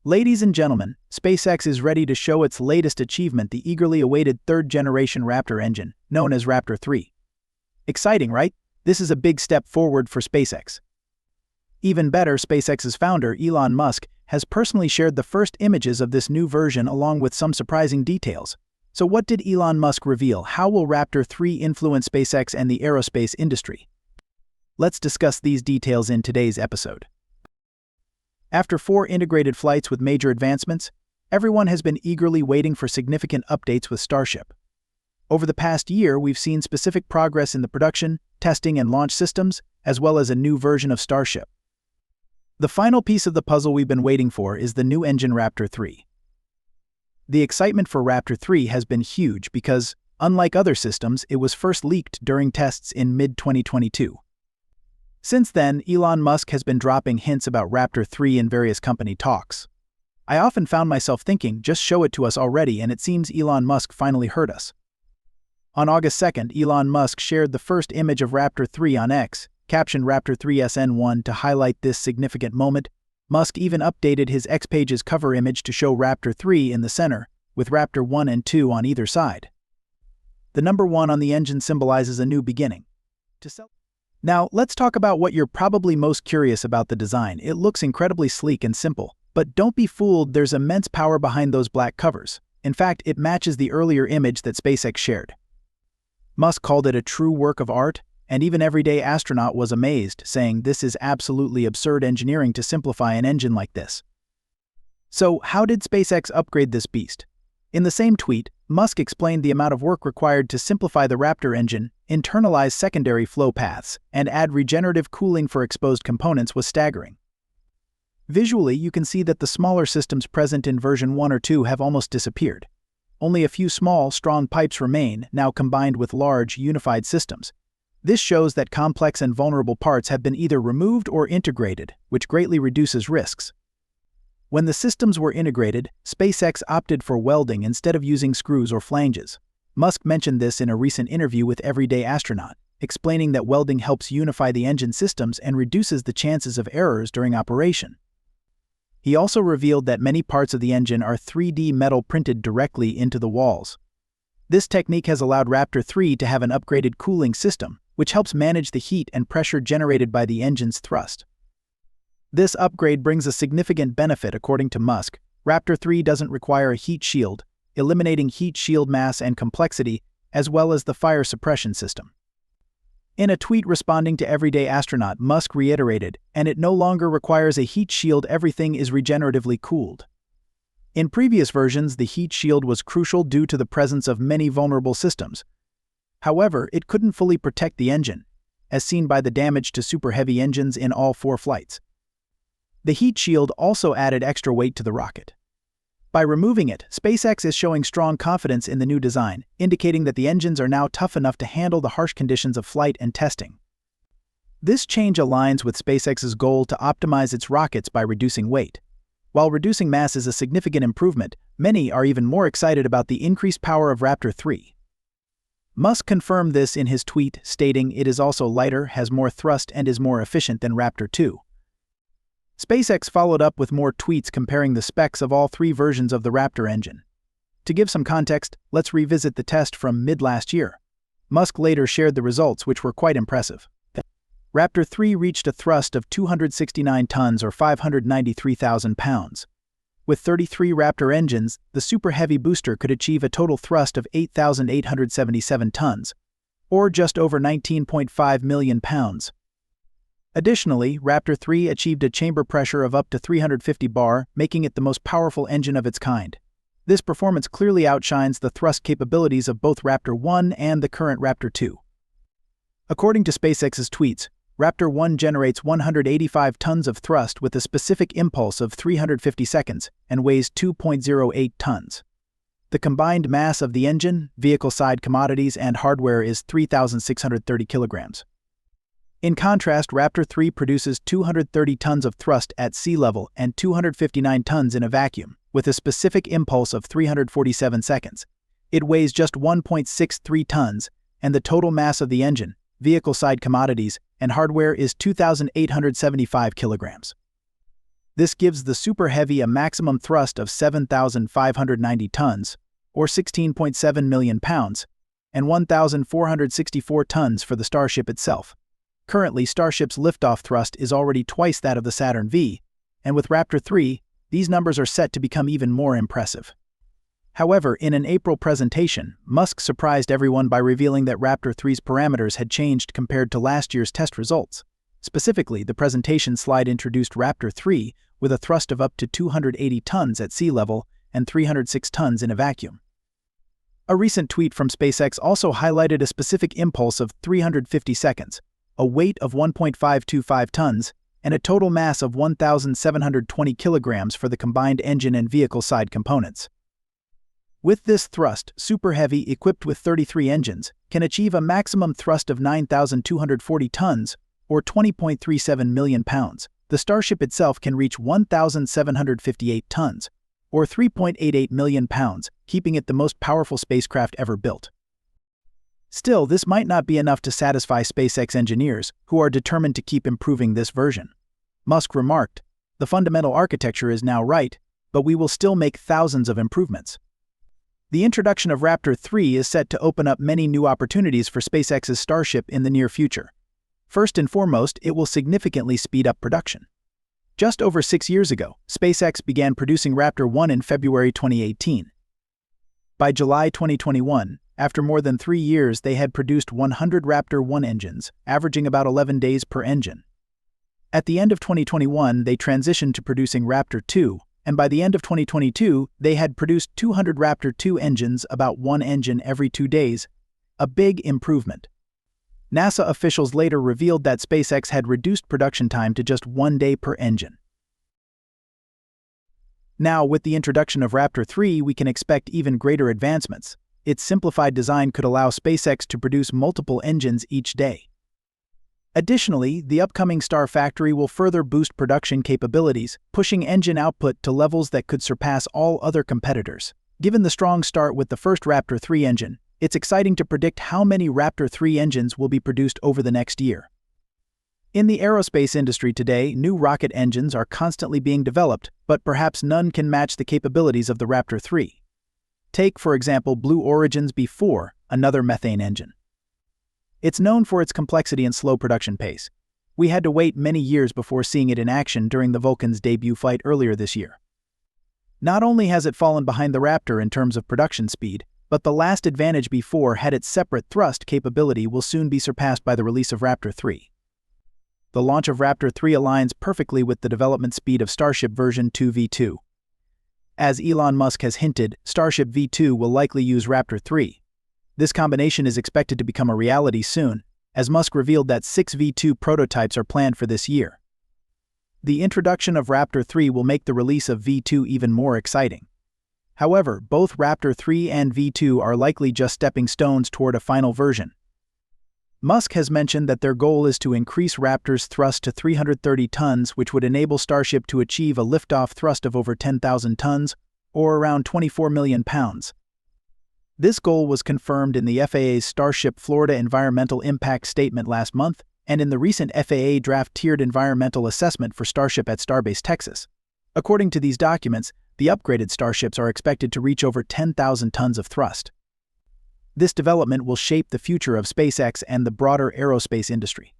Ladies and gentlemen, SpaceX is ready to show its latest achievement, the eagerly awaited third-generation Raptor engine, known as Raptor 3. Exciting, right? This is a big step forward for SpaceX. Even better, SpaceX's founder, Elon Musk, has personally shared the first images of this new version along with some surprising details. So what did Elon Musk reveal? How will Raptor 3 influence SpaceX and the aerospace industry? Let's discuss these details in today's episode. After 4 integrated flights with major advancements, everyone has been eagerly waiting for significant updates with Starship. Over the past year, we've seen specific progress in the production, testing, and launch systems, as well as a new version of Starship. The final piece of the puzzle we've been waiting for is the new engine Raptor 3. The excitement for Raptor 3 has been huge because, unlike other systems, it was first leaked during tests in mid-2022. Since then, Elon Musk has been dropping hints about Raptor 3 in various company talks. I often found myself thinking, just show it to us already, and it seems Elon Musk finally heard us. On August 2nd, Elon Musk shared the first image of Raptor 3 on X, captioned Raptor 3 SN1 to highlight this significant moment. Musk even updated his X page's cover image to show Raptor 3 in the center, with Raptor 1 and 2 on either side. The number 1 on the engine symbolizes a new beginning. Now, let's talk about what you're probably most curious about: the design. It looks incredibly sleek and simple, but don't be fooled, there's immense power behind those black covers. In fact, it matches the earlier image that SpaceX shared. Musk called it a true work of art, and even Everyday Astronaut was amazed, saying this is absolutely absurd engineering to simplify an engine like this. So, how did SpaceX upgrade this beast? In the same tweet, Musk explained the amount of work required to simplify the Raptor engine, internalize secondary flow paths, and add regenerative cooling for exposed components was staggering. Visually, you can see that the smaller systems present in version 1 or 2 have almost disappeared. Only a few small, strong pipes remain, now combined with large, unified systems. This shows that complex and vulnerable parts have been either removed or integrated, which greatly reduces risks. When the systems were integrated, SpaceX opted for welding instead of using screws or flanges. Musk mentioned this in a recent interview with Everyday Astronaut, explaining that welding helps unify the engine systems and reduces the chances of errors during operation. He also revealed that many parts of the engine are 3D metal printed directly into the walls. This technique has allowed Raptor 3 to have an upgraded cooling system, which helps manage the heat and pressure generated by the engine's thrust. This upgrade brings a significant benefit, according to Musk. Raptor 3 doesn't require a heat shield, eliminating heat shield mass and complexity, as well as the fire suppression system. In a tweet responding to Everyday Astronaut, Musk reiterated, "And it no longer requires a heat shield, everything is regeneratively cooled." In previous versions, the heat shield was crucial due to the presence of many vulnerable systems. However, it couldn't fully protect the engine, as seen by the damage to super heavy engines in all 4 flights. The heat shield also added extra weight to the rocket. By removing it, SpaceX is showing strong confidence in the new design, indicating that the engines are now tough enough to handle the harsh conditions of flight and testing. This change aligns with SpaceX's goal to optimize its rockets by reducing weight. While reducing mass is a significant improvement, many are even more excited about the increased power of Raptor 3. Musk confirmed this in his tweet, stating it is also lighter, has more thrust, and is more efficient than Raptor 2. SpaceX followed up with more tweets comparing the specs of all 3 versions of the Raptor engine. To give some context, let's revisit the test from mid-last year. Musk later shared the results, which were quite impressive. Raptor 3 reached a thrust of 269 tons or 593,000 pounds. With 33 Raptor engines, the Super Heavy booster could achieve a total thrust of 8,877 tons, or just over 19.5 million pounds. Additionally, Raptor 3 achieved a chamber pressure of up to 350 bar, making it the most powerful engine of its kind. This performance clearly outshines the thrust capabilities of both Raptor 1 and the current Raptor 2. According to SpaceX's tweets, Raptor 1 generates 185 tons of thrust with a specific impulse of 350 seconds and weighs 2.08 tons. The combined mass of the engine, vehicle-side commodities, and hardware is 3,630 kilograms. In contrast, Raptor 3 produces 230 tons of thrust at sea level and 259 tons in a vacuum, with a specific impulse of 347 seconds. It weighs just 1.63 tons, and the total mass of the engine, vehicle-side commodities, and hardware is 2,875 kilograms. This gives the Super Heavy a maximum thrust of 7,590 tons, or 16.7 million pounds, and 1,464 tons for the Starship itself. Currently, Starship's liftoff thrust is already twice that of the Saturn V, and with Raptor 3, these numbers are set to become even more impressive. However, in an April presentation, Musk surprised everyone by revealing that Raptor 3's parameters had changed compared to last year's test results. Specifically, the presentation slide introduced Raptor 3 with a thrust of up to 280 tons at sea level and 306 tons in a vacuum. A recent tweet from SpaceX also highlighted a specific impulse of 350 seconds, a weight of 1.525 tons, and a total mass of 1,720 kilograms for the combined engine and vehicle side components. With this thrust, Super Heavy, equipped with 33 engines, can achieve a maximum thrust of 9,240 tons, or 20.37 million pounds. The Starship itself can reach 1,758 tons, or 3.88 million pounds, keeping it the most powerful spacecraft ever built. Still, this might not be enough to satisfy SpaceX engineers, who are determined to keep improving this version. Musk remarked, "The fundamental architecture is now right, but we will still make thousands of improvements." The introduction of Raptor 3 is set to open up many new opportunities for SpaceX's Starship in the near future. First and foremost, it will significantly speed up production. Just over 6 years ago, SpaceX began producing Raptor 1 in February 2018. By July 2021, after more than 3 years, they had produced 100 Raptor 1 engines, averaging about 11 days per engine. At the end of 2021, they transitioned to producing Raptor 2, and by the end of 2022, they had produced 200 Raptor 2 engines, about one engine every 2 days, a big improvement. NASA officials later revealed that SpaceX had reduced production time to just 1 day per engine. Now, with the introduction of Raptor 3, we can expect even greater advancements. Its simplified design could allow SpaceX to produce multiple engines each day. Additionally, the upcoming Star Factory will further boost production capabilities, pushing engine output to levels that could surpass all other competitors. Given the strong start with the first Raptor 3 engine, it's exciting to predict how many Raptor 3 engines will be produced over the next year. In the aerospace industry today, new rocket engines are constantly being developed, but perhaps none can match the capabilities of the Raptor 3. Take, for example, Blue Origin's B4, another methane engine. It's known for its complexity and slow production pace. We had to wait many years before seeing it in action during the Vulcan's debut flight earlier this year. Not only has it fallen behind the Raptor in terms of production speed, but the last Advantage B4 had its separate thrust capability will soon be surpassed by the release of Raptor 3. The launch of Raptor 3 aligns perfectly with the development speed of Starship version 2 V2. As Elon Musk has hinted, Starship V2 will likely use Raptor 3. This combination is expected to become a reality soon, as Musk revealed that 6 V2 prototypes are planned for this year. The introduction of Raptor 3 will make the release of V2 even more exciting. However, both Raptor 3 and V2 are likely just stepping stones toward a final version. Musk has mentioned that their goal is to increase Raptor's thrust to 330 tons, which would enable Starship to achieve a liftoff thrust of over 10,000 tons, or around 24 million pounds. This goal was confirmed in the FAA's Starship Florida Environmental Impact Statement last month and in the recent FAA Draft Tiered Environmental Assessment for Starship at Starbase, Texas. According to these documents, the upgraded Starships are expected to reach over 10,000 tons of thrust. This development will shape the future of SpaceX and the broader aerospace industry.